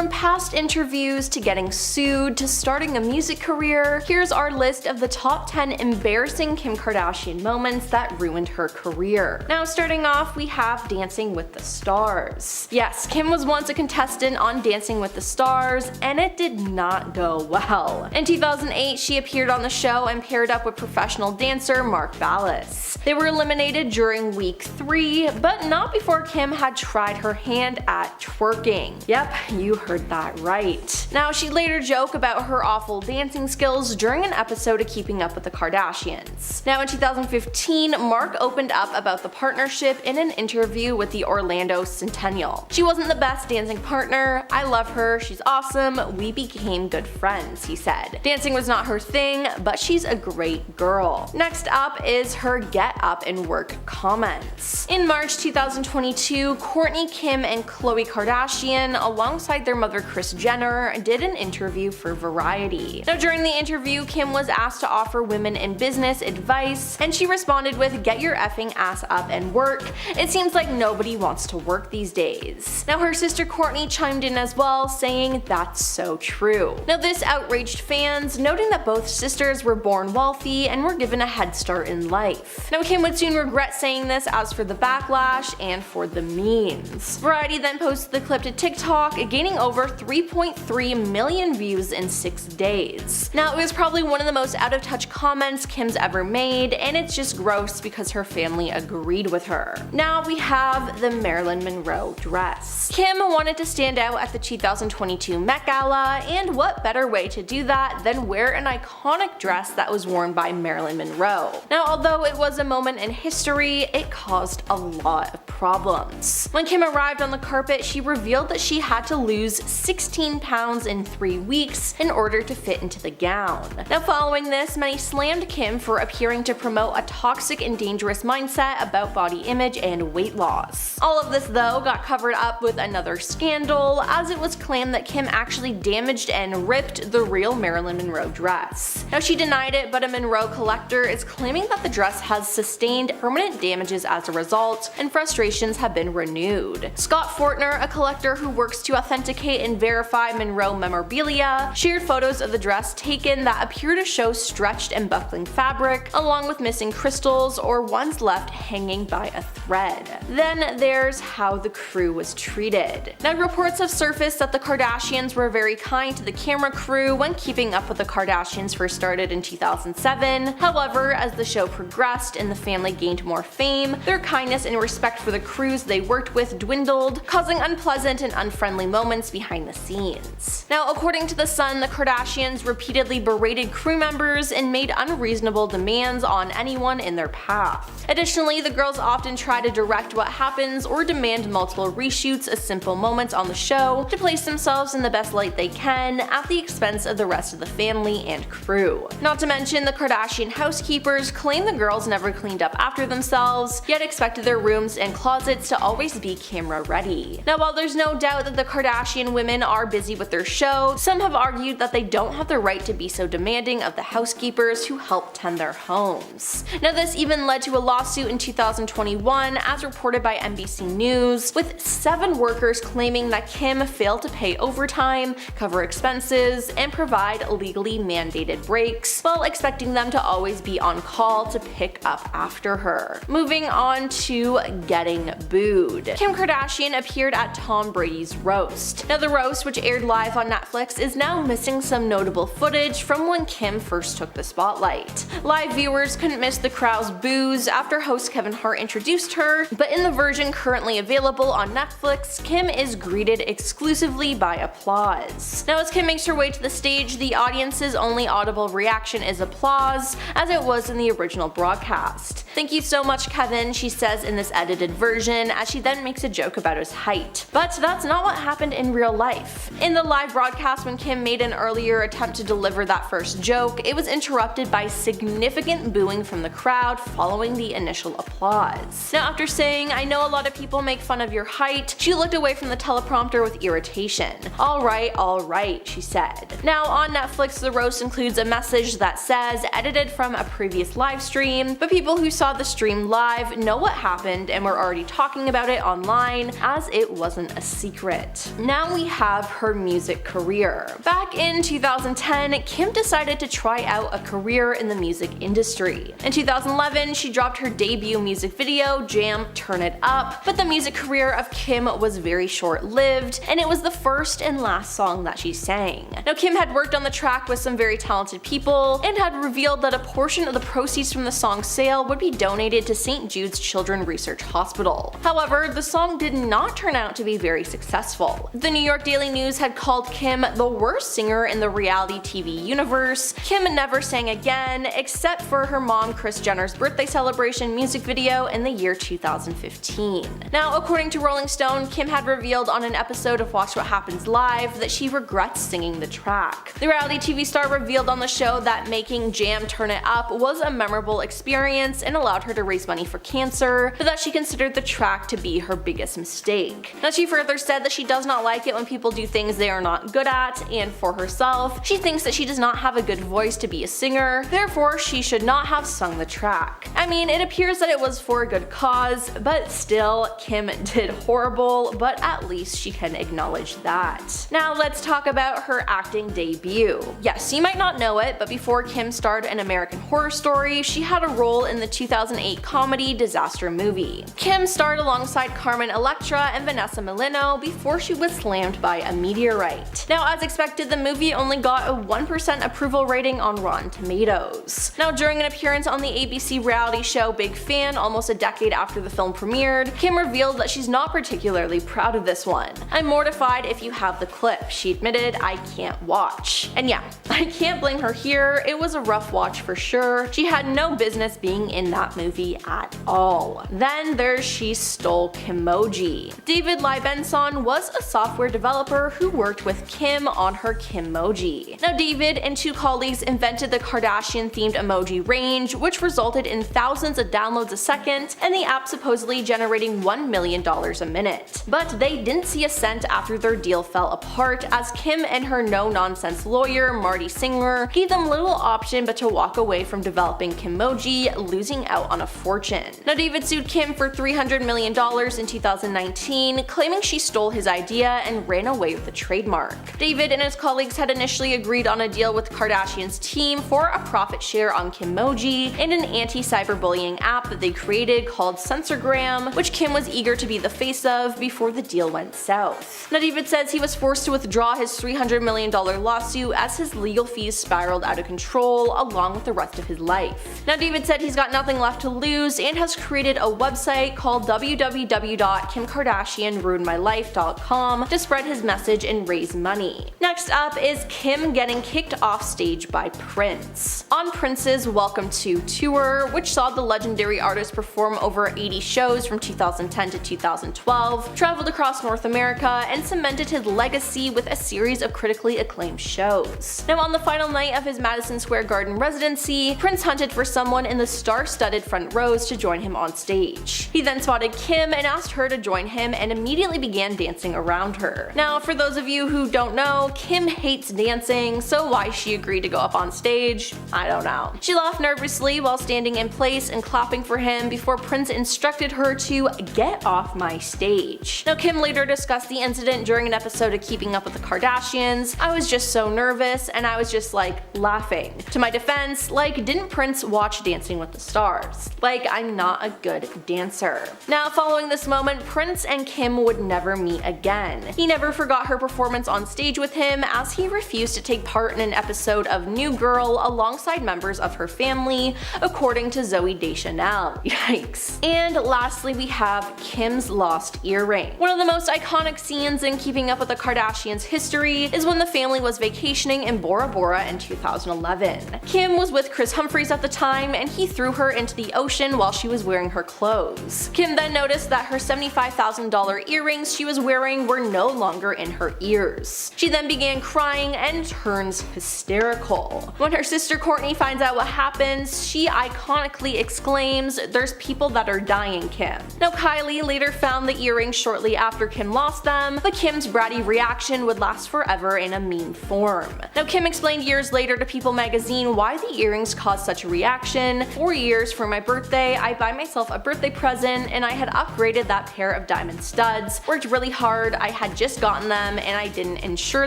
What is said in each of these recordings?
from past interviews to getting sued to starting a music career, here's our list of the top 10 embarrassing Kim Kardashian moments that ruined her career. Now starting off, we have Dancing with the Stars. Yes, Kim was once a contestant on Dancing with the Stars, and it did not go well. In 2008, she appeared on the show and paired up with professional dancer Mark Ballas. They were eliminated during week 3, but not before Kim had tried her hand at twerking. Yep, you heard that right. Now, she later joked about her awful dancing skills during an episode of Keeping Up with the Kardashians. Now, in 2015, Mark opened up about the partnership in an interview with the Orlando Centennial. "She wasn't the best dancing partner. I love her. She's awesome. We became good friends," he said. Dancing was not her thing, but she's a great girl. Next up is her get up and work comments. In March 2022, Kourtney, Kim, and Khloe Kardashian, alongside their mother Kris Jenner, did an interview for Variety. Now during the interview, Kim was asked to offer women in business advice, and she responded with, "Get your effing ass up and work. It seems like nobody wants to work these days." Now her sister Kourtney chimed in as well, saying that's so true. Now this outraged fans, noting that both sisters were born wealthy and were given a head start in life. Now Kim would soon regret saying this as for the backlash and for the memes. Variety then posted the clip to TikTok, gaining over 3.3 million views in 6 days. Now it was probably one of the most out of touch comments Kim's ever made, and it's just gross because her family agreed with her. Now we have the Marilyn Monroe dress. Kim wanted to stand out at the 2022 Met Gala, and what better way to do that than wear an iconic dress that was worn by Marilyn Monroe. Now although it was a moment in history, it caused a lot of problems. When Kim arrived on the carpet, she revealed that she had to lose 16 pounds in 3 weeks in order to fit into the gown. Now following this, many slammed Kim for appearing to promote a toxic and dangerous mindset about body image and weight loss. All of this though got covered up with another scandal, as it was claimed that Kim actually damaged and ripped the real Marilyn Monroe dress. Now she denied it, but a Monroe collector is claiming that the dress has sustained permanent damages as a result, and frustrations have been renewed. Scott Fortner, a collector who works to authenticate and verify Monroe memorabilia, shared photos of the dress taken that appear to show stretched and buckling fabric, along with missing crystals or ones left hanging by a thread. Then there's how the crew was treated. Now reports have surfaced that the Kardashians were very kind to the camera crew when Keeping Up with the Kardashians first started in 2007. However, as the show progressed and the family gained more fame, their kindness and respect for the crews they worked with dwindled, causing unpleasant and unfriendly moments behind the scenes. Now according to The Sun, the Kardashians repeatedly berated crew members and made unreasonable demands on anyone in their path. Additionally, the girls often try to direct what happens or demand multiple reshoots of simple moments on the show to place themselves in the best light they can at the expense of the rest of the family and crew. Not to mention, the Kardashian housekeepers claim the girls never cleaned up after themselves, yet expected their rooms and closets to always be camera ready. Now while there's no doubt that the Kardashian women are busy with their show, some have argued that they don't have the right to be so demanding of the housekeepers who help tend their homes. Now this even led to a lawsuit in 2021, as reported by NBC News, with 7 workers claiming that Kim failed to pay overtime, cover expenses, and provide legally mandated breaks, while expecting them to always be on call to pick up after her. Moving on to getting booed. Kim Kardashian appeared at Tom Brady's roast. Now the roast, which aired live on Netflix, is now missing some notable footage from when Kim first took the spotlight. Live viewers couldn't miss the crowd's boos after host Kevin Hart introduced her, but in the version currently available on Netflix, Kim is greeted exclusively by applause. Now as Kim makes her way to the stage, the audience's only audible reaction is applause, as it was in the original broadcast. "Thank you so much, Kevin," she says in this edited version, as she then makes a joke about his height. But that's not what happened in real life. In the live broadcast, when Kim made an earlier attempt to deliver that first joke, it was interrupted by significant booing from the crowd following the initial applause. Now after saying, "I know a lot of people make fun of your height," she looked away from the teleprompter with irritation. All right, she said. Now on Netflix, the roast includes a message that says, edited from a previous live stream, but people who saw the stream live know what happened and were already talking about it online, as it wasn't a secret. Now Now we have her music career. Back in 2010, Kim decided to try out a career in the music industry. In 2011, she dropped her debut music video, Jam Turn It Up, but the music career of Kim was very short-lived, and it was the first and last song that she sang. Now, Kim had worked on the track with some very talented people and had revealed that a portion of the proceeds from the song's sale would be donated to St. Jude's Children's Research Hospital. However, the song did not turn out to be very successful. The New York Daily News had called Kim the worst singer in the reality TV universe. Kim never sang again, except for her mom Kris Jenner's birthday celebration music video in the year 2015. Now, according to Rolling Stone, Kim had revealed on an episode of Watch What Happens Live that she regrets singing the track. The reality TV star revealed on the show that making Jam Turn It Up was a memorable experience and allowed her to raise money for cancer, but that she considered the track to be her biggest mistake. Now, she further said that she does not like it when people do things they are not good at, and for herself, she thinks that she does not have a good voice to be a singer, therefore she should not have sung the track. I mean, it appears that it was for a good cause, but still, Kim did horrible, but at least she can acknowledge that. Now let's talk about her acting debut. Yes, you might not know it, but before Kim starred in American Horror Story, she had a role in the 2008 comedy Disaster Movie. Kim starred alongside Carmen Electra and Vanessa Milano before she was slammed by a meteorite. Now, as expected, the movie only got a 1% approval rating on Rotten Tomatoes. Now, during an appearance on the ABC reality show Big Fan almost a decade after the film premiered, Kim revealed that she's not particularly proud of this one. "I'm mortified if you have the clip," she admitted. "I can't watch." And yeah, I can't blame her here, it was a rough watch for sure. She had no business being in that movie at all. Then there's She Stole Kimoji. David Libenson was a software developer who worked with Kim on her Kimoji. Now, David and two colleagues invented the Kardashian-themed emoji range, which resulted in thousands of downloads a second, and the app supposedly generating $1 million a minute. But they didn't see a cent after their deal fell apart, as Kim and her no-nonsense lawyer, Marty Singer, gave them little option but to walk away from developing Kimoji, losing out on a fortune. Now, David sued Kim for $300 million in 2019, claiming she stole his idea and ran away with the trademark. David and his colleagues had initially agreed on a deal with Kardashian's team for a profit share on Kimoji and an anti-cyberbullying app that they created called Censorgram, which Kim was eager to be the face of before the deal went south. Now, David says he was forced to withdraw his $300 million lawsuit as his legal fees spiraled out of control along with the rest of his life. Now, David said he's got nothing left to lose and has created a website called www.kimkardashianruinedmylife.com to spread his message and raise money. Next up is Kim getting kicked off stage by Prince. On Prince's Welcome to Tour, which saw the legendary artist perform over 80 shows from 2010 to 2012, traveled across North America, and cemented his legacy with a series of critically acclaimed shows. Now, on the final night of his Madison Square Garden residency, Prince hunted for someone in the star-studded front rows to join him on stage. He then spotted Kim and asked her to join him and immediately began dancing around her. Now, for those of you who don't know, Kim hates dancing, so why she agreed to go up on stage, I don't know. She laughed nervously while standing in place and clapping for him before Prince instructed her to get off my stage. Now, Kim later discussed the incident during an episode of Keeping Up with the Kardashians. "I was just so nervous and I was just like laughing. To my defense, like, didn't Prince watch Dancing with the Stars? Like, I'm not a good dancer." Now, following this moment, Prince and Kim would never meet again. He never forgot her performance on stage with him, as he refused to take part in an episode of New Girl alongside members of her family, according to Zooey Deschanel. Yikes. And lastly, we have Kim's lost earring. One of the most iconic scenes in Keeping Up with the Kardashians history is when the family was vacationing in Bora Bora in 2011. Kim was with Humphries at the time, and he threw her into the ocean while she was wearing her clothes. Kim then noticed that her $75,000 earrings she was wearing were no longer in her ears. She then began crying and turns hysterical. When her sister Kourtney finds out what happens, she iconically exclaims, "There's people that are dying, Kim." Now, Kylie later found the earrings shortly after Kim lost them, but Kim's bratty reaction would last forever in a meme form. Now, Kim explained years later to People magazine why the earrings caused such a reaction. "4 years for my birthday, I buy myself a birthday present and I had upgraded that pair of diamond studs. Worked really hard, I had just gotten them and I didn't insure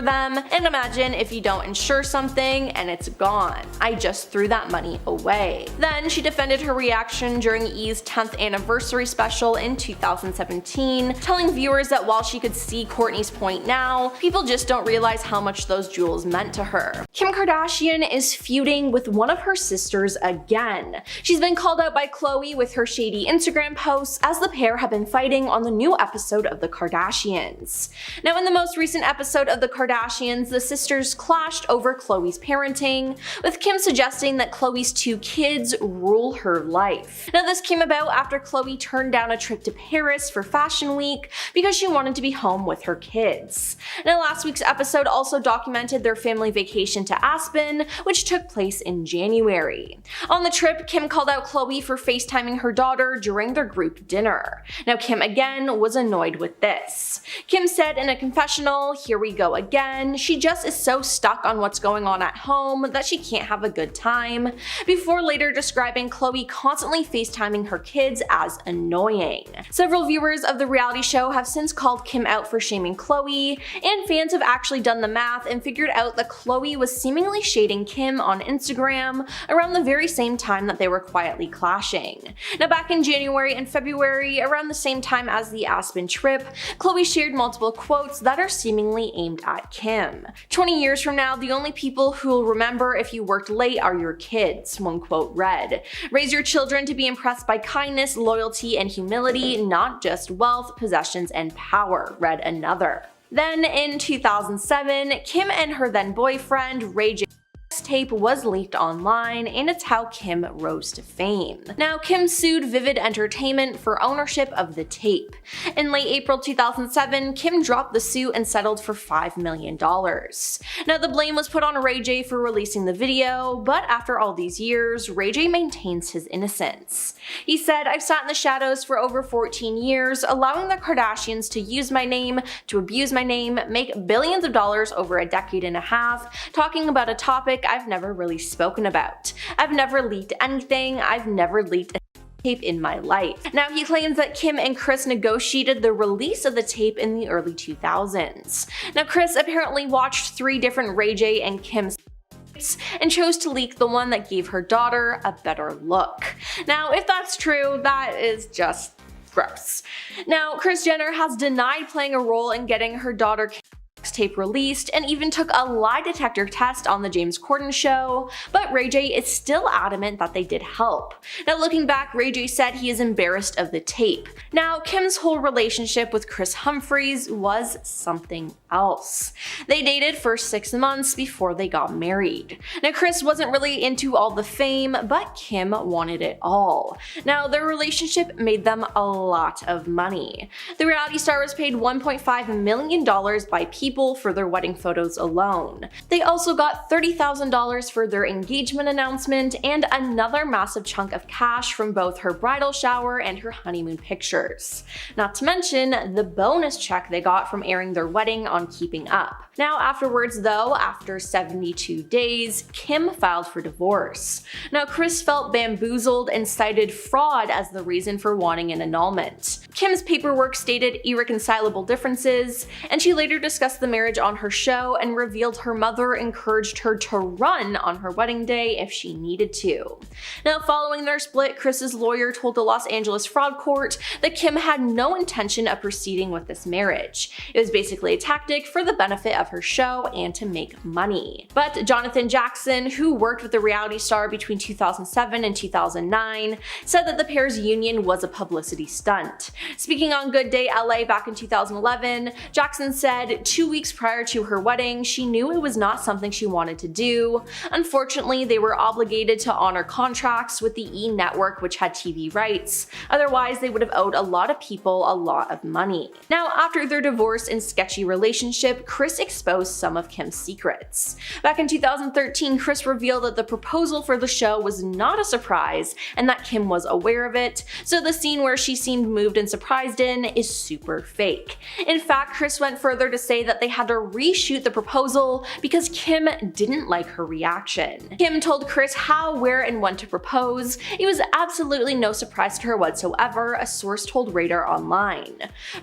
them, and imagine if you don't insure something and it's gone. I just threw that money away. Then she defended her reaction during E's 10th anniversary special in 2017, telling viewers that while she could see Kourtney's point now, people just don't realize how much those jewels meant to her. Kim Kardashian is feuding with one of her sisters again. She's been called out by Khloe with her shady Instagram posts, as the pair have been fighting on the new episode of the Kardashians. Now, in the most recent episode of the Kardashians, the sisters clashed over Khloe's parenting, with Kim suggesting that Khloe's 2 kids rule her life. Now, this came about after Khloe turned down a trip to Paris for Fashion Week because she wanted to be home with her kids. Now, last week's episode also documented their family vacation to Aspen, which took place in January. On the trip, Kim called out Khloe for FaceTiming her daughter during their group dinner. Now, Kim again was annoyed with this. Kim said in a confessional, "Here we go again. She just is so stuck on what's going on at home that she can't have a good time," before later describing Khloe constantly FaceTiming her kids as annoying. Several viewers of the reality show have since called Kim out for shaming Khloe, and fans have actually done the math and figured out that Khloe was seemingly shading Kim on Instagram around the very same time that they were quietly clashing. Now, back in January and February, around the same time as the Aspen trip, Khloe shared multiple quotes that are seemingly aimed at Kim. "20 years from now, the only people who'll remember if you worked late are your kids," one quote read. "Raise your children to be impressed by kindness, loyalty, and humility, not just wealth, possessions, and power," read another. Then in 2007, Kim and her then boyfriend, Ray J, tape was leaked online, and it's how Kim rose to fame. Now, Kim sued Vivid Entertainment for ownership of the tape. In late April 2007, Kim dropped the suit and settled for $5 million. Now, the blame was put on Ray J for releasing the video, but after all these years, Ray J maintains his innocence. He said, "I've sat in the shadows for over 14 years, allowing the Kardashians to use my name, to abuse my name, make billions of dollars over a decade and a half, talking about a topic I've never really spoken about. I've never leaked anything. I've never leaked a tape in my life." Now, he claims that Kim and Kris negotiated the release of the tape in the early 2000s. Now, Kris apparently watched 3 different Ray J and Kim and chose to leak the one that gave her daughter a better look. Now, if that's true, that is just gross. Now, Kris Jenner has denied playing a role in getting her daughter tape released, and even took a lie detector test on the James Corden show, but Ray J is still adamant that they did help. Now, looking back, Ray J said he is embarrassed of the tape. Now, Kim's whole relationship with Kris Humphries was something else. They dated for 6 months before they got married. Now, Kris wasn't really into all the fame, but Kim wanted it all. Now, their relationship made them a lot of money. The reality star was paid $1.5 million by people for their wedding photos alone. They also got $30,000 for their engagement announcement and another massive chunk of cash from both her bridal shower and her honeymoon pictures. Not to mention the bonus check they got from airing their wedding on Keeping Up. Now, afterwards though, after 72 days, Kim filed for divorce. Now, Kris felt bamboozled and cited fraud as the reason for wanting an annulment. Kim's paperwork stated irreconcilable differences, and she later discussed the marriage on her show and revealed her mother encouraged her to run on her wedding day if she needed to. Now, following their split, Kris's lawyer told the Los Angeles fraud court that Kim had no intention of proceeding with this marriage. It was basically a tactic for the benefit of her show and to make money. But Jonathan Jackson, who worked with the reality star between 2007 and 2009, said that the pair's union was a publicity stunt. Speaking on Good Day LA back in 2011, Jackson said, 2 weeks prior to her wedding, she knew it was not something she wanted to do. Unfortunately, they were obligated to honor contracts with the E! Network, which had TV rights. Otherwise, they would have owed a lot of people a lot of money. Now, after their divorce and sketchy relationship, Kris exposed some of Kim's secrets. Back in 2013, Kris revealed that the proposal for the show was not a surprise and that Kim was aware of it, so the scene where she seemed moved and surprised in is super fake. In fact, Kris went further to say that they had to reshoot the proposal because Kim didn't like her reaction. Kim told Kris how, where, and when to propose. It was absolutely no surprise to her whatsoever, a source told Radar Online.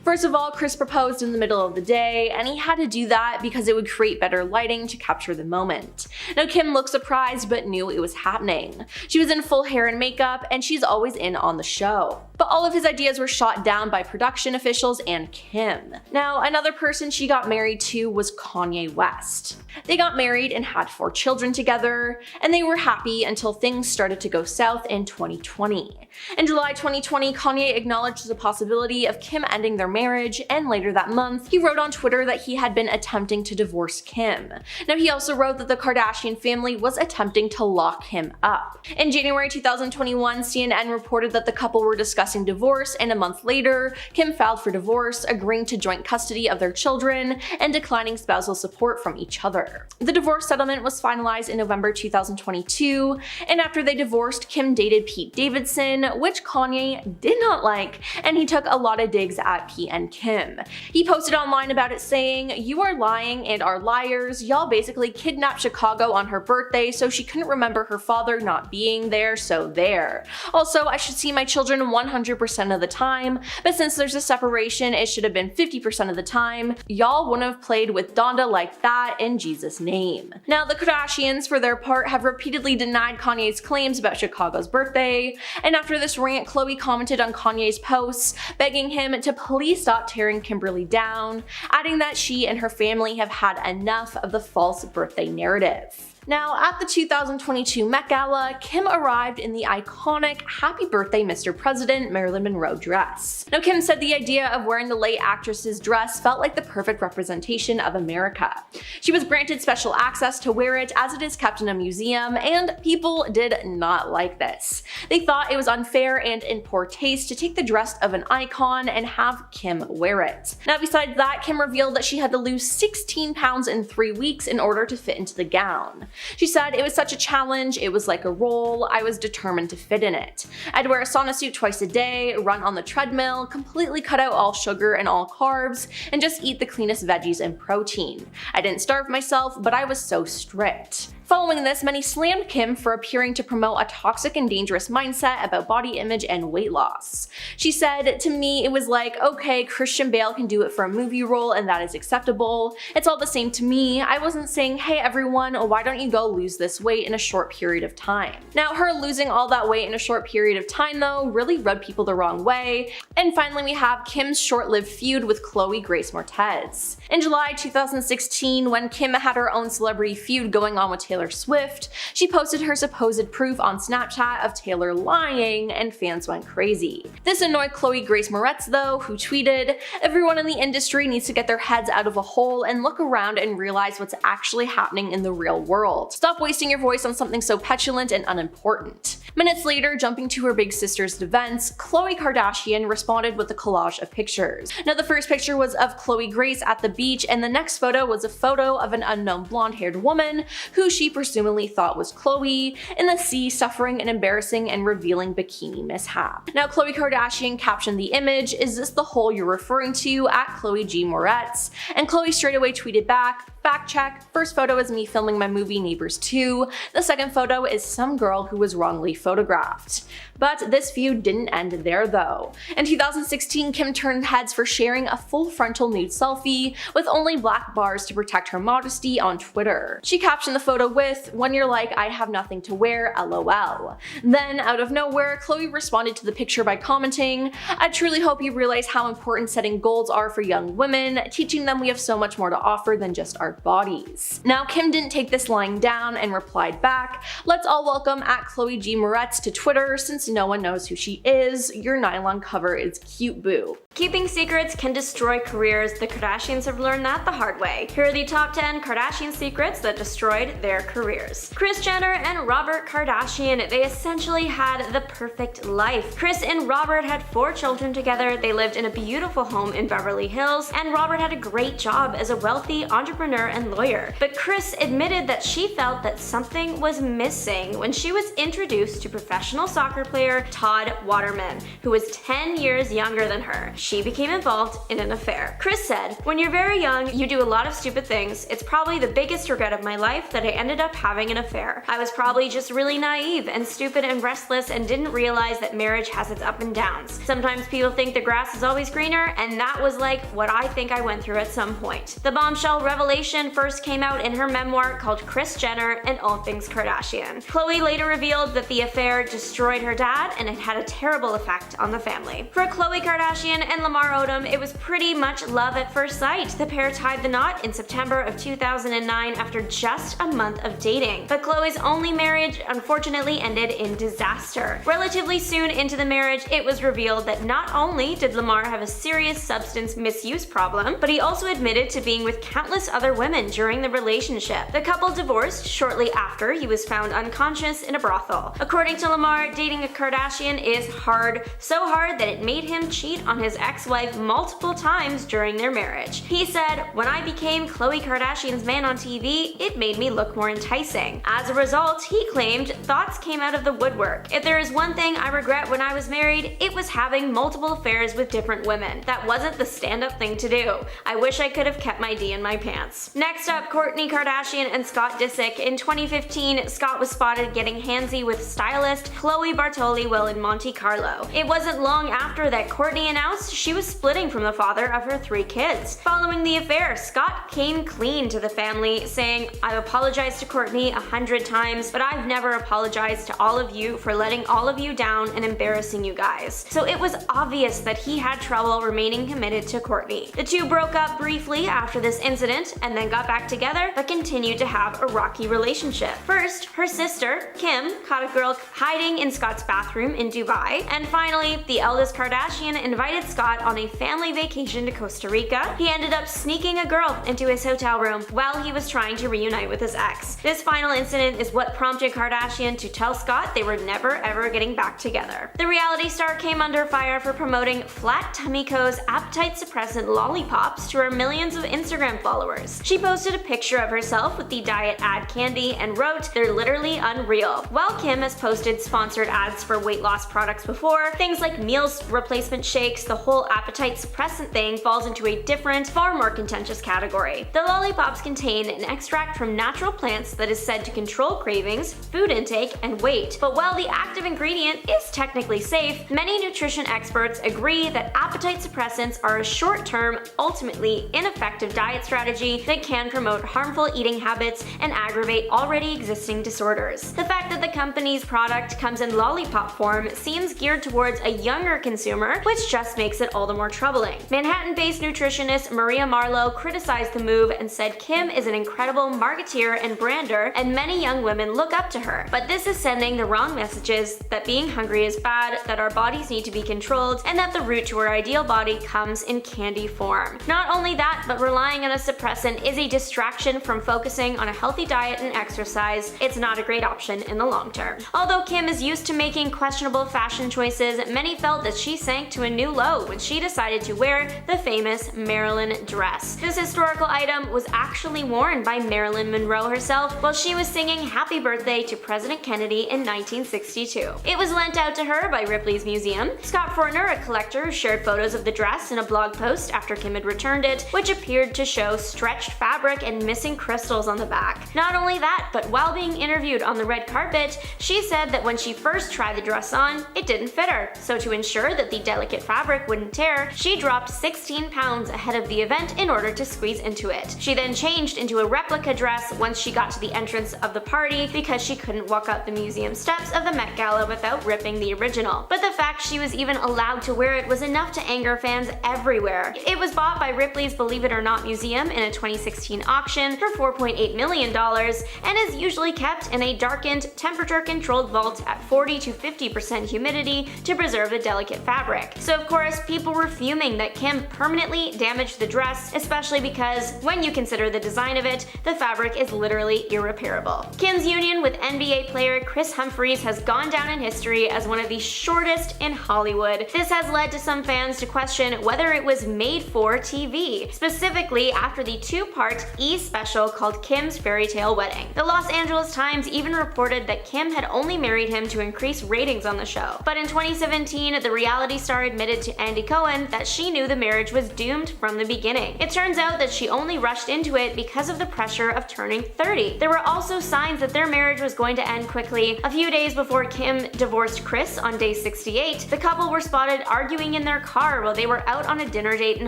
First of all, Kris proposed in the middle of the day, and he had to do that because it would create better lighting to capture the moment. Now Kim looked surprised but knew it was happening. She was in full hair and makeup, and she's always in on the show. But all of his ideas were shot down by production officials and Kim. Now, another person she got married to was Kanye West. They got married and had 4 children together, and they were happy until things started to go south in 2020. In July 2020, Kanye acknowledged the possibility of Kim ending their marriage, and later that month, he wrote on Twitter that he had been attempting to divorce Kim. Now, he also wrote that the Kardashian family was attempting to lock him up. In January 2021, CNN reported that the couple were discussing divorce, and a month later, Kim filed for divorce, agreeing to joint custody of their children and declining spousal support from each other. The divorce settlement was finalized in November 2022, and after they divorced, Kim dated Pete Davidson, which Kanye did not like, and he took a lot of digs at Pete and Kim. He posted online about it saying, "You are lying and are liars. Y'all basically kidnapped Chicago on her birthday so she couldn't remember her father not being there, so there. Also, I should see my children 100% of the time, but since there's a separation, it should have been 50% of the time. Y'all wouldn't have played with Donda like that in Jesus' name." Now, the Kardashians, for their part, have repeatedly denied Kanye's claims about Chicago's birthday, and after this rant, Khloe commented on Kanye's posts, begging him to please stop tearing Kimberly down, adding that she and her family have had enough of the false birthday narrative. Now, at the 2022 Met Gala, Kim arrived in the iconic Happy Birthday Mr. President Marilyn Monroe dress. Now, Kim said the idea of wearing the late actress's dress felt like the perfect representation of America. She was granted special access to wear it as it is kept in a museum, and people did not like this. They thought it was unfair and in poor taste to take the dress of an icon and have Kim wear it. Now, besides that, Kim revealed that she had to lose 16 pounds in 3 weeks in order to fit into the gown. She said, "It was such a challenge, it was like a role, I was determined to fit in it. I'd wear a sauna suit twice a day, run on the treadmill, completely cut out all sugar and all carbs, and just eat the cleanest veggies and protein. I didn't starve myself, but I was so strict." Following this, many slammed Kim for appearing to promote a toxic and dangerous mindset about body image and weight loss. She said, "To me, it was like, okay, Christian Bale can do it for a movie role and that is acceptable. It's all the same to me. I wasn't saying, hey everyone, why don't you go lose this weight in a short period of time." Now, her losing all that weight in a short period of time, though, really rubbed people the wrong way. And finally, we have Kim's short-lived feud with Chloe Grace Moretz. In July 2016, when Kim had her own celebrity feud going on with Taylor Swift, she posted her supposed proof on Snapchat of Taylor lying, and fans went crazy. This annoyed Chloe Grace Moretz, though, who tweeted, "Everyone in the industry needs to get their heads out of a hole and look around and realize what's actually happening in the real world. Stop wasting your voice on something so petulant and unimportant." Minutes later, jumping to her big sister's defense, Khloe Kardashian responded with a collage of pictures. Now, the first picture was of Chloe Grace at the beach, and the next photo was a photo of an unknown blonde-haired woman who she presumably thought was Khloe in the sea, suffering an embarrassing and revealing bikini mishap. Now, Khloe Kardashian captioned the image, "Is this the hole you're referring to?" at Chloe G. Moretz, and Khloe straight away tweeted back, "Fact check, first photo is me filming my movie Neighbors 2, the second photo is some girl who was wrongly photographed." But this feud didn't end there, though. In 2016, Kim turned heads for sharing a full frontal nude selfie with only black bars to protect her modesty on Twitter. She captioned the photo with, "When you're like, I have nothing to wear, LOL." Then, out of nowhere, Khloe responded to the picture by commenting, "I truly hope you realize how important setting goals are for young women, teaching them we have so much more to offer than just our bodies." Now, Kim didn't take this lying down and replied back, "Let's all welcome at Chloe G. Moretz to Twitter since no one knows who she is. Your nylon cover is cute, boo." Keeping secrets can destroy careers. The Kardashians have learned that the hard way. Here are the top 10 Kardashian secrets that destroyed their careers. Kris Jenner and Robert Kardashian, they essentially had the perfect life. Kris and Robert had 4 children together, they lived in a beautiful home in Beverly Hills, and Robert had a great job as a wealthy entrepreneur owner and lawyer. But Kris admitted that she felt that something was missing when she was introduced to professional soccer player Todd Waterman, who was 10 years younger than her. She became involved in an affair. Kris said, "When you're very young, you do a lot of stupid things. It's probably the biggest regret of my life that I ended up having an affair. I was probably just really naive and stupid and restless and didn't realize that marriage has its up and downs. Sometimes people think the grass is always greener, and that was like what I think I went through at some point." The bombshell revelation first came out in her memoir called Kris Jenner and All Things Kardashian. Khloe later revealed that the affair destroyed her dad and it had a terrible effect on the family. For Khloe Kardashian and Lamar Odom, it was pretty much love at first sight. The pair tied the knot in September of 2009 after just a month of dating. But Khloe's only marriage unfortunately ended in disaster. Relatively soon into the marriage, it was revealed that not only did Lamar have a serious substance misuse problem, but he also admitted to being with countless other women during the relationship. The couple divorced shortly after he was found unconscious in a brothel. According to Lamar, dating a Kardashian is hard, so hard that it made him cheat on his ex-wife multiple times during their marriage. He said, "When I became Khloe Kardashian's man on TV, it made me look more enticing." As a result, he claimed thoughts came out of the woodwork. "If there is one thing I regret when I was married, it was having multiple affairs with different women. That wasn't the stand-up thing to do. I wish I could have kept my D in my pants." Next up, Kourtney Kardashian and Scott Disick. In 2015, Scott was spotted getting handsy with stylist Chloe Bartoli while in Monte Carlo. It wasn't long after that Kourtney announced she was splitting from the father of her 3 kids. Following the affair, Scott came clean to the family, saying, "I've apologized to Kourtney 100 times, but I've never apologized to all of you for letting all of you down and embarrassing you guys." So it was obvious that he had trouble remaining committed to Kourtney. The two broke up briefly after this incident and then got back together, but continued to have a rocky relationship. First, her sister, Kim, caught a girl hiding in Scott's bathroom in Dubai. And finally, the eldest Kardashian invited Scott on a family vacation to Costa Rica. He ended up sneaking a girl into his hotel room while he was trying to reunite with his ex. This final incident is what prompted Kardashian to tell Scott they were never ever getting back together. The reality star came under fire for promoting Flat Tummy Co.'s appetite suppressant lollipops to her millions of Instagram followers. She posted a picture of herself with the diet ad candy and wrote, "They're literally unreal." While Kim has posted sponsored ads for weight loss products before, things like meals replacement shakes, the whole appetite suppressant thing falls into a different, far more contentious category. The lollipops contain an extract from natural plants that is said to control cravings, food intake, and weight. But while the active ingredient is technically safe, many nutrition experts agree that appetite suppressants are a short-term, ultimately ineffective diet strategy that can promote harmful eating habits and aggravate already existing disorders. The fact that the company's product comes in lollipop form seems geared towards a younger consumer, which just makes it all the more troubling. Manhattan-based nutritionist Maria Marlowe criticized the move and said Kim is an incredible marketeer and brander, and many young women look up to her. But this is sending the wrong messages that being hungry is bad, that our bodies need to be controlled, and that the route to our ideal body comes in candy form. Not only that, but relying on a suppressant is a distraction from focusing on a healthy diet and exercise. It's not a great option in the long term. Although Kim is used to making questionable fashion choices, many felt that she sank to a new low when she decided to wear the famous Marilyn dress. This historical item was actually worn by Marilyn Monroe herself while she was singing Happy Birthday to President Kennedy in 1962. It was lent out to her by Ripley's Museum. Scott Fortner, a collector, shared photos of the dress in a blog post after Kim had returned it, which appeared to show stretched fabric and missing crystals on the back. Not only that, but while being interviewed on the red carpet, she said that when she first tried the dress on, it didn't fit her. So to ensure that the delicate fabric wouldn't tear, she dropped 16 pounds ahead of the event in order to squeeze into it. She then changed into a replica dress once she got to the entrance of the party because she couldn't walk up the museum steps of the Met Gala without ripping the original. But the fact she was even allowed to wear it was enough to anger fans everywhere. It was bought by Ripley's Believe It or Not Museum in a 2016 auction for $4.8 million and is usually kept in a darkened, temperature-controlled vault at 40 to 50% humidity to preserve the delicate fabric. So of course, people were fuming that Kim permanently damaged the dress, especially because when you consider the design of it, the fabric is literally irreparable. Kim's union with NBA player Kris Humphries has gone down in history as one of the shortest in Hollywood. This has led to some fans to question whether it was made for TV, specifically after the two two-part E-special called Kim's Fairy Tale Wedding. The Los Angeles Times even reported that Kim had only married him to increase ratings on the show. But in 2017, the reality star admitted to Andy Cohen that she knew the marriage was doomed from the beginning. It turns out that she only rushed into it because of the pressure of turning 30. There were also signs that their marriage was going to end quickly. A few days before Kim divorced Chris on day 68, the couple were spotted arguing in their car while they were out on a dinner date in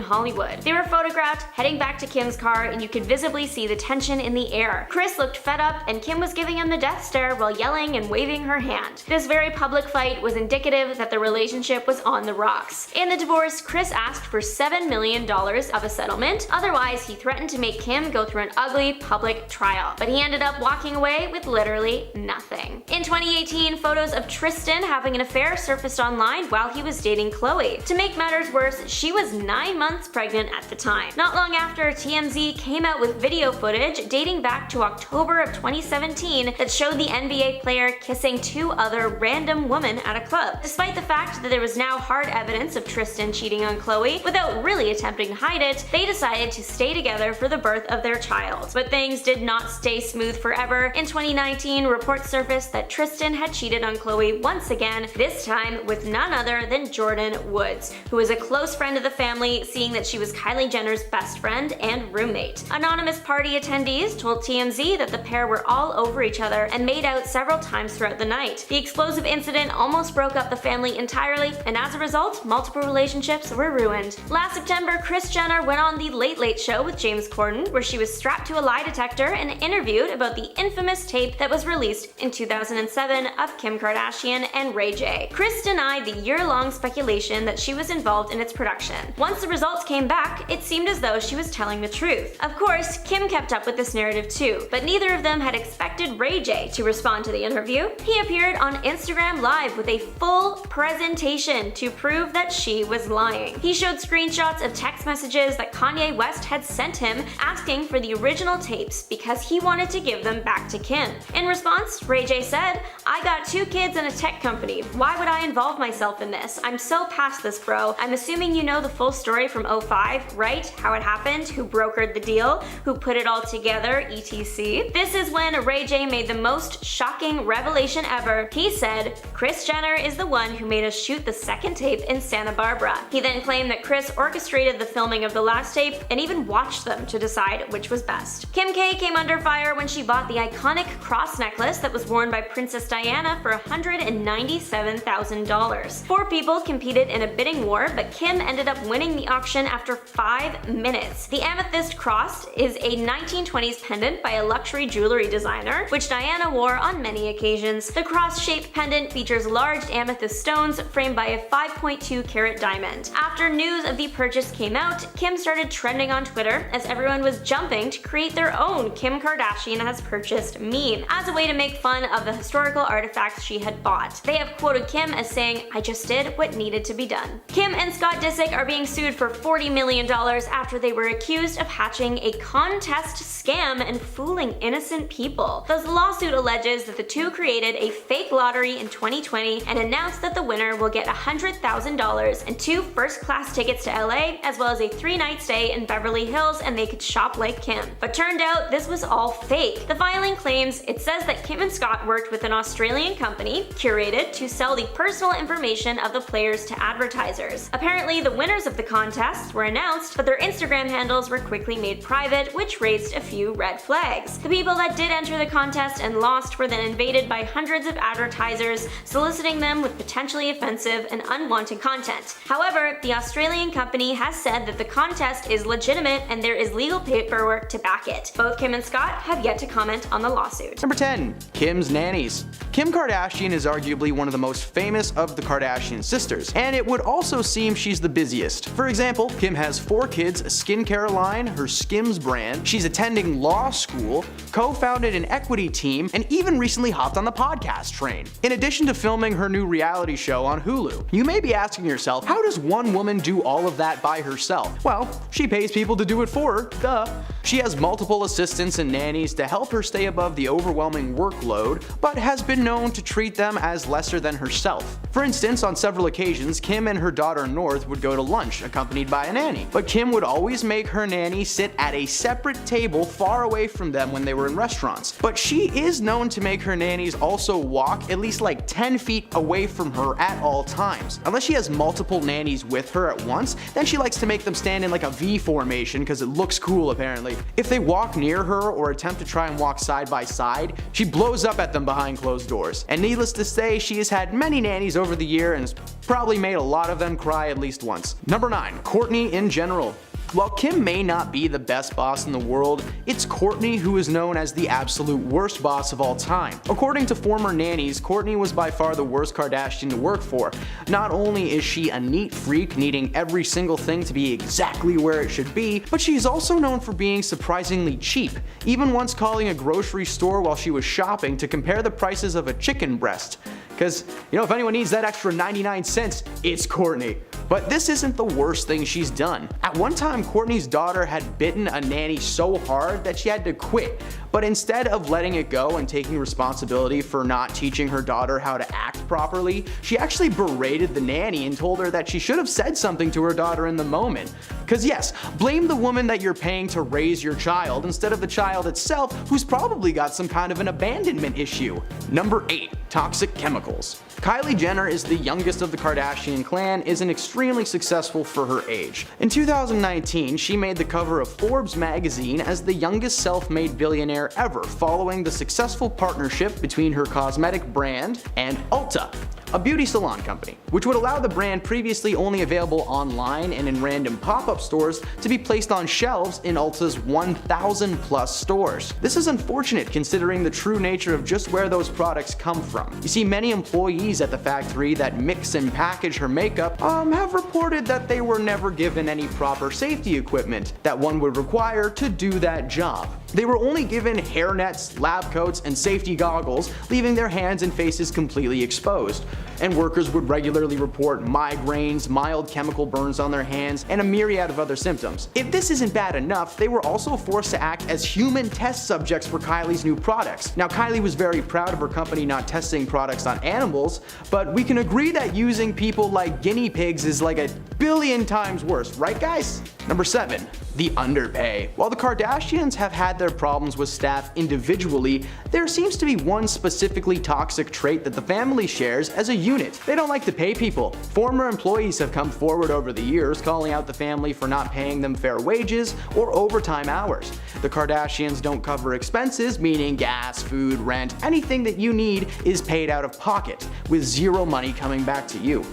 Hollywood. They were photographed heading back to Kim's car, and you could visibly see the tension in the air. Chris looked fed up, and Kim was giving him the death stare while yelling and waving her hand. This very public fight was indicative that the relationship was on the rocks. In the divorce, Chris asked for $7 million of a settlement, otherwise he threatened to make Kim go through an ugly public trial. But he ended up walking away with literally nothing. In 2018, photos of Tristan having an affair surfaced online while he was dating Khloe. To make matters worse, she was 9 months pregnant at the time. Not long after, TMZ came out with video footage dating back to October of 2017 that showed the NBA player kissing 2 other random women at a club. Despite the fact that there was now hard evidence of Tristan cheating on Khloe, without really attempting to hide it, they decided to stay together for the birth of their child. But things did not stay smooth forever. In 2019, reports surfaced that Tristan had cheated on Khloe once again, this time with none other than Jordyn Woods, who is a close friend of the family, seeing that she was Kylie Jenner's best friend and roommate. Anonymous party attendees told TMZ that the pair were all over each other and made out several times throughout the night. The explosive incident almost broke up the family entirely, and as a result, multiple relationships were ruined. Last September, Kris Jenner went on The Late Late Show with James Corden, where she was strapped to a lie detector and interviewed about the infamous tape that was released in 2007 of Kim Kardashian and Ray J. Kris denied the year-long speculation that she was involved in its production. Once the results came back, it seemed as though she was telling the truth. Of course, Kim kept up with this narrative too, but neither of them had expected Ray J to respond to the interview. He appeared on Instagram Live with a full presentation to prove that she was lying. He showed screenshots of text messages that Kanye West had sent him asking for the original tapes because he wanted to give them back to Kim. In response, Ray J said, "I got 2 kids and a tech company. Why would I involve myself in this? I'm so past this, bro. I'm assuming you know the full story from 05, right? How it happened, who brokered the deal, who put it all together, etc." This is when Ray J made the most shocking revelation ever. He said, "Kris Jenner is the one who made us shoot the second tape in Santa Barbara." He then claimed that Kris orchestrated the filming of the last tape and even watched them to decide which was best. Kim K came under fire when she bought the iconic cross necklace that was worn by Princess Diana for $197,000. 4 people competed in a bidding war, but Kim ended up winning the auction after 5 minutes. The amethyst cross is a 1920s pendant by a luxury jewelry designer, which Diana wore on many occasions. The cross-shaped pendant features large amethyst stones framed by a 5.2 carat diamond. After news of the purchase came out, Kim started trending on Twitter as everyone was jumping to create their own Kim Kardashian has purchased meme as a way to make fun of the historical artifacts she had bought. They have quoted Kim as saying, "I just did what needed to be done." Kim and Scott Disick are being sued for $40 million after they were accused of hatching a contest scam and fooling innocent people. The lawsuit alleges that the two created a fake lottery in 2020 and announced that the winner will get $100,000 and 2 first-class tickets to LA, as well as a 3-night stay in Beverly Hills, and they could shop like Kim. But turned out this was all fake. The filing claims it says that Kim and Scott worked with an Australian company, Curated, to sell the personal information of the players to advertisers. Apparently, the winners of the contests were announced, but their Instagram handles were quickly made private, which raised a few red flags. The people that did enter the contest and lost were then invaded by hundreds of advertisers, soliciting them with potentially offensive and unwanted content. However, the Australian company has said that the contest is legitimate and there is legal paperwork to back it. Both Kim and Scott have yet to comment on the lawsuit. Number 10. Kim's nannies. Kim Kardashian is arguably one of the most famous of the Kardashian sisters, and it would also seem she's the busiest. For example, Kim has 4 kids, a skincare line, her Skims brand, she's attending law school, co-founded an equity team, and even recently hopped on the podcast train. In addition to filming her new reality show on Hulu. You may be asking yourself, how does one woman do all of that by herself? Well, she pays people to do it for her, duh. She has multiple assistants and nannies to help her stay above the overwhelming workload, but has been known to treat them as lesser than herself. For instance, on several occasions, Kim and her daughter North would go to lunch accompanied by a nanny, but Kim would always make her nanny sit at a separate table far away from them when they were in restaurants. But she is known to make her nannies also walk at least like 10 feet away from her at all times. Unless she has multiple nannies with her at once, then she likes to make them stand in like a V formation because it looks cool apparently. If they walk near her or attempt to try and walk side by side, she blows up at them behind closed doors. And needless to say, she has had many nannies over the year and has probably made a lot of them cry at least once. Number 9. Kourtney in general. While Kim may not be the best boss in the world, it's Kourtney who is known as the absolute worst boss of all time. According to former nannies, Kourtney was by far the worst Kardashian to work for. Not only is she a neat freak, needing every single thing to be exactly where it should be, but she's also known for being surprisingly cheap, even once calling a grocery store while she was shopping to compare the prices of a chicken breast. Because, you know, if anyone needs that extra 99 cents, it's Kourtney. But this isn't the worst thing she's done. At one time, Kourtney's daughter had bitten a nanny so hard that she had to quit. But instead of letting it go and taking responsibility for not teaching her daughter how to act properly, she actually berated the nanny and told her that she should have said something to her daughter in the moment. Cause yes, blame the woman that you're paying to raise your child instead of the child itself, who's probably got some kind of an abandonment issue. Number 8. Toxic chemicals. Kylie Jenner is the youngest of the Kardashian clan, is extremely successful for her age. In 2019, she made the cover of Forbes magazine as the youngest self-made billionaire ever, following the successful partnership between her cosmetic brand and Ulta, a beauty salon company, which would allow the brand previously only available online and in random pop-up stores to be placed on shelves in Ulta's 1,000 plus stores. This is unfortunate considering the true nature of just where those products come from. You see, many employees at the factory that mix and package her makeup have reported that they were never given any proper safety equipment that one would require to do that job. They were only given hairnets, lab coats, and safety goggles, leaving their hands and faces completely exposed. And workers would regularly report migraines, mild chemical burns on their hands, and a myriad of other symptoms. If this isn't bad enough, they were also forced to act as human test subjects for Kylie's new products. Now, Kylie was very proud of her company not testing products on animals, but we can agree that using people like guinea pigs is like a billion times worse, right guys? Number 7. The underpay. While the Kardashians have had their problems with staff individually, there seems to be one specifically toxic trait that the family shares as a unit. They don't like to pay people. Former employees have come forward over the years calling out the family for not paying them fair wages or overtime hours. The Kardashians don't cover expenses, meaning gas, food, rent, anything that you need is paid out of pocket, with zero money coming back to you.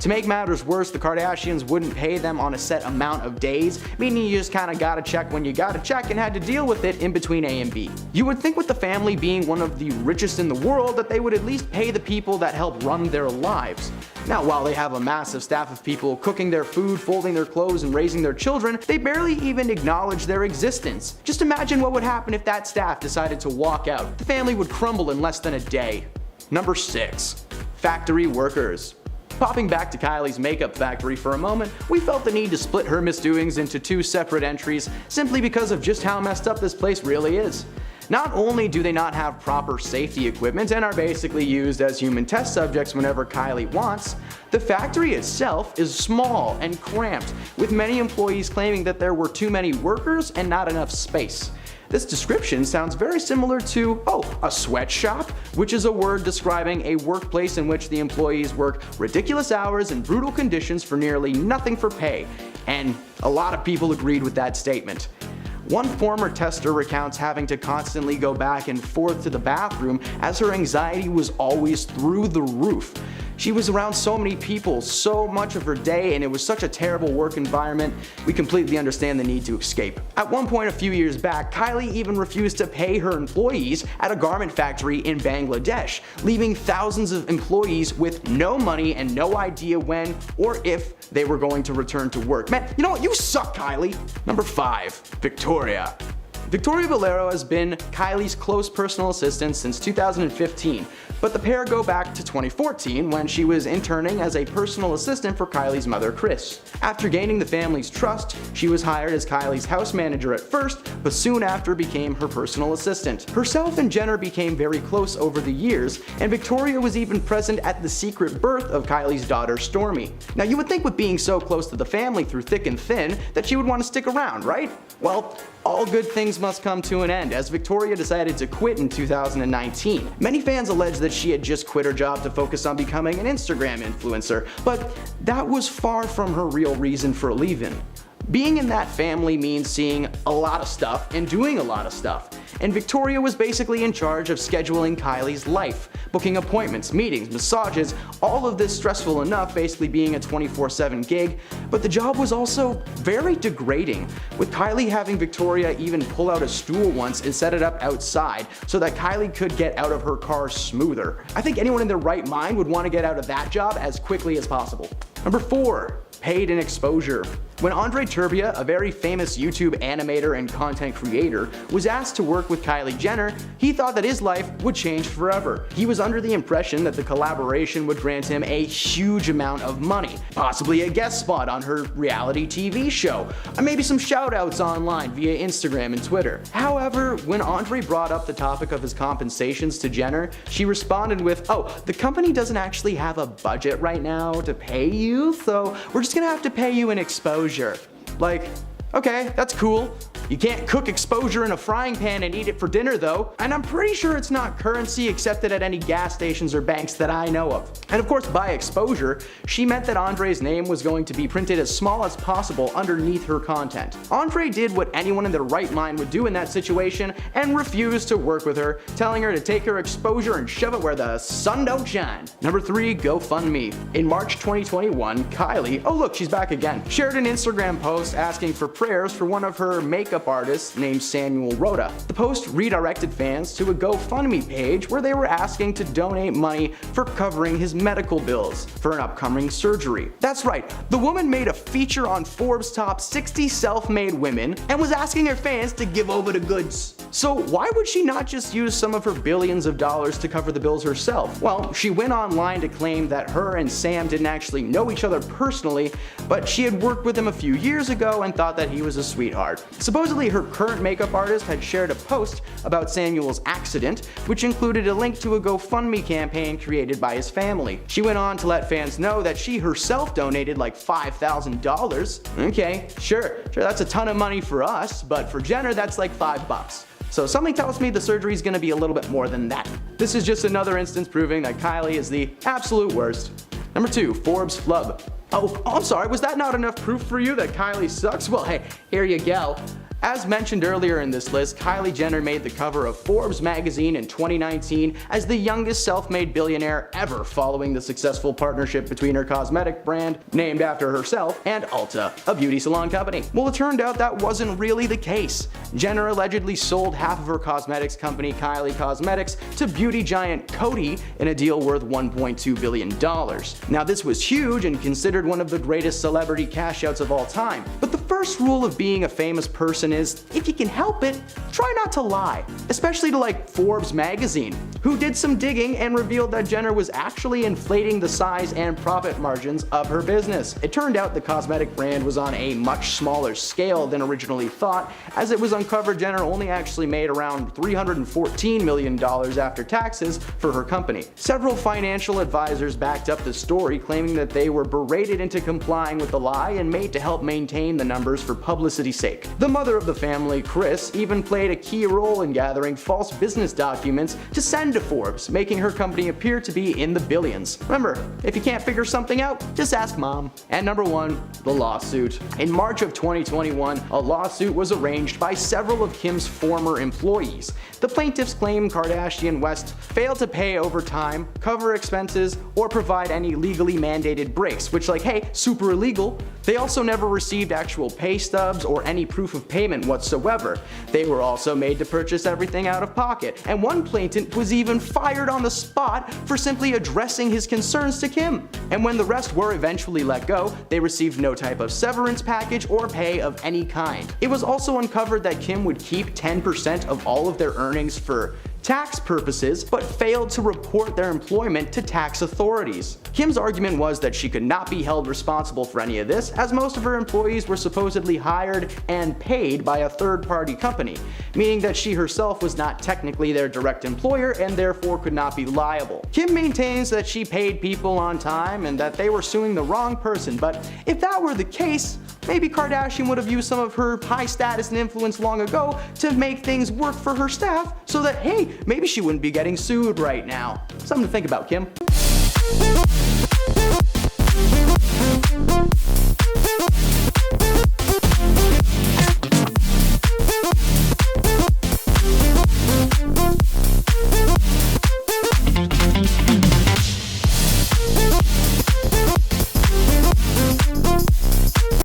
To make matters worse, the Kardashians wouldn't pay them on a set amount of days, meaning you just kinda gotta check when you gotta check and had to deal with it in between A and B. You would think with the family being one of the richest in the world that they would at least pay the people that help run their lives. Now, while they have a massive staff of people cooking their food, folding their clothes, and raising their children, they barely even acknowledge their existence. Just imagine what would happen if that staff decided to walk out. The family would crumble in less than a day. Number 6. Factory workers. Popping back to Kylie's makeup factory for a moment, we felt the need to split her misdoings into 2 separate entries simply because of just how messed up this place really is. Not only do they not have proper safety equipment and are basically used as human test subjects whenever Kylie wants, the factory itself is small and cramped, with many employees claiming that there were too many workers and not enough space. This description sounds very similar to, a sweatshop, which is a word describing a workplace in which the employees work ridiculous hours and brutal conditions for nearly nothing for pay. And a lot of people agreed with that statement. One former tester recounts having to constantly go back and forth to the bathroom as her anxiety was always through the roof. She was around so many people so much of her day, and it was such a terrible work environment. We completely understand the need to escape. At one point a few years back, Kylie even refused to pay her employees at a garment factory in Bangladesh, leaving thousands of employees with no money and no idea when or if they were going to return to work. Man, you know what? You suck, Kylie. Number 5. Victoria. Victoria Valero has been Kylie's close personal assistant since 2015, but the pair go back to 2014 when she was interning as a personal assistant for Kylie's mother, Kris. After gaining the family's trust, she was hired as Kylie's house manager at first, but soon after became her personal assistant. Herself and Jenner became very close over the years, and Victoria was even present at the secret birth of Kylie's daughter, Stormi. Now you would think with being so close to the family through thick and thin that she would want to stick around, right? Well, all good things must come to an end, as Victoria decided to quit in 2019. Many fans allege that she had just quit her job to focus on becoming an Instagram influencer, but that was far from her real reason for leaving. Being in that family means seeing a lot of stuff and doing a lot of stuff, and Victoria was basically in charge of scheduling Kylie's life, booking appointments, meetings, massages, all of this stressful enough, basically being a 24/7 gig, but the job was also very degrading, with Kylie having Victoria even pull out a stool once and set it up outside so that Kylie could get out of her car smoother. I think anyone in their right mind would want to get out of that job as quickly as possible. Number 4. Paid in exposure. When Andre Turbia, a very famous YouTube animator and content creator, was asked to work with Kylie Jenner, he thought that his life would change forever. He was under the impression that the collaboration would grant him a huge amount of money, possibly a guest spot on her reality TV show, and maybe some shoutouts online via Instagram and Twitter. However, when Andre brought up the topic of his compensations to Jenner, she responded with, "Oh, the company doesn't actually have a budget right now to pay you, so we're just gonna have to pay you in exposure." Like, okay, that's cool. You can't cook exposure in a frying pan and eat it for dinner though, and I'm pretty sure it's not currency accepted at any gas stations or banks that I know of. And of course, by exposure, she meant that Andre's name was going to be printed as small as possible underneath her content. Andre did what anyone in their right mind would do in that situation and refused to work with her, telling her to take her exposure and shove it where the sun don't shine. Number 3, GoFundMe. In March 2021, Kylie, oh look, she's back again, shared an Instagram post asking for prayers for one of her makeup artist named Samuel Rhoda. The post redirected fans to a GoFundMe page where they were asking to donate money for covering his medical bills for an upcoming surgery. That's right, the woman made a feature on Forbes' top 60 self-made women and was asking her fans to give over the goods. So why would she not just use some of her billions of dollars to cover the bills herself? Well, she went online to claim that her and Sam didn't actually know each other personally, but she had worked with him a few years ago and thought that he was a sweetheart. Supposedly, her current makeup artist had shared a post about Samuel's accident, which included a link to a GoFundMe campaign created by his family. She went on to let fans know that she herself donated like $5,000. Okay, sure, that's a ton of money for us, but for Jenner, that's like $5. So something tells me the surgery is going to be a little bit more than that. This is just another instance proving that Kylie is the absolute worst. Number 2, Forbes flub. Oh, I'm sorry, was that not enough proof for you that Kylie sucks? Well, hey, here you go. As mentioned earlier in this list, Kylie Jenner made the cover of Forbes magazine in 2019 as the youngest self-made billionaire ever, following the successful partnership between her cosmetic brand, named after herself, and Ulta, a beauty salon company. Well, it turned out that wasn't really the case. Jenner allegedly sold half of her cosmetics company, Kylie Cosmetics, to beauty giant Coty in a deal worth $1.2 billion. Now, this was huge and considered one of the greatest celebrity cash outs of all time. But the first rule of being a famous person is, if you can help it, try not to lie. Especially to like Forbes magazine, who did some digging and revealed that Jenner was actually inflating the size and profit margins of her business. It turned out the cosmetic brand was on a much smaller scale than originally thought, as it was uncovered Jenner only actually made around $314 million after taxes for her company. Several financial advisors backed up the story, claiming that they were berated into complying with the lie and made to help maintain the numbers for publicity's sake. The mother of the family, Kris, even played a key role in gathering false business documents to send to Forbes, making her company appear to be in the billions. Remember, if you can't figure something out, just ask mom. And number 1, the lawsuit. In March of 2021, a lawsuit was arranged by several of Kim's former employees. The plaintiffs claim Kardashian West failed to pay overtime, cover expenses, or provide any legally mandated breaks, which, like, hey, super illegal. They also never received actual pay stubs or any proof of payment payment whatsoever. They were also made to purchase everything out of pocket, and one plaintiff was even fired on the spot for simply addressing his concerns to Kim. And when the rest were eventually let go, they received no type of severance package or pay of any kind. It was also uncovered that Kim would keep 10% of all of their earnings for tax purposes, but failed to report their employment to tax authorities. Kim's argument was that she could not be held responsible for any of this, as most of her employees were supposedly hired and paid by a third-party company, meaning that she herself was not technically their direct employer and therefore could not be liable. Kim maintains that she paid people on time and that they were suing the wrong person, but if that were the case, maybe Kardashian would have used some of her high status and influence long ago to make things work for her staff so that, hey, maybe she wouldn't be getting sued right now. Something to think about, Kim.